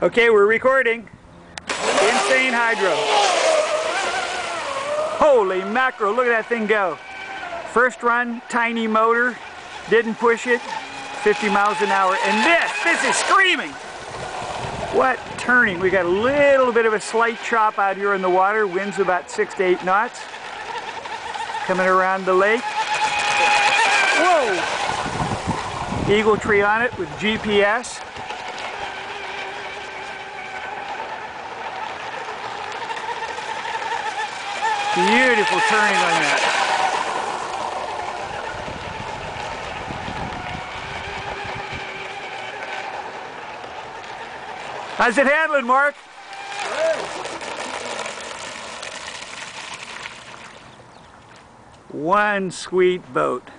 Okay, we're recording. Insane hydro. Holy mackerel, look at that thing go. First run, tiny motor, didn't push it, 50 miles an hour. And this is screaming. What turning. We got a little bit of a slight chop out here in the water. Wind's about 6 to 8 knots. Coming around the lake. Whoa! Eagle tree on it with GPS. Beautiful turning on that. How's it handling, Mark? Good. One sweet boat.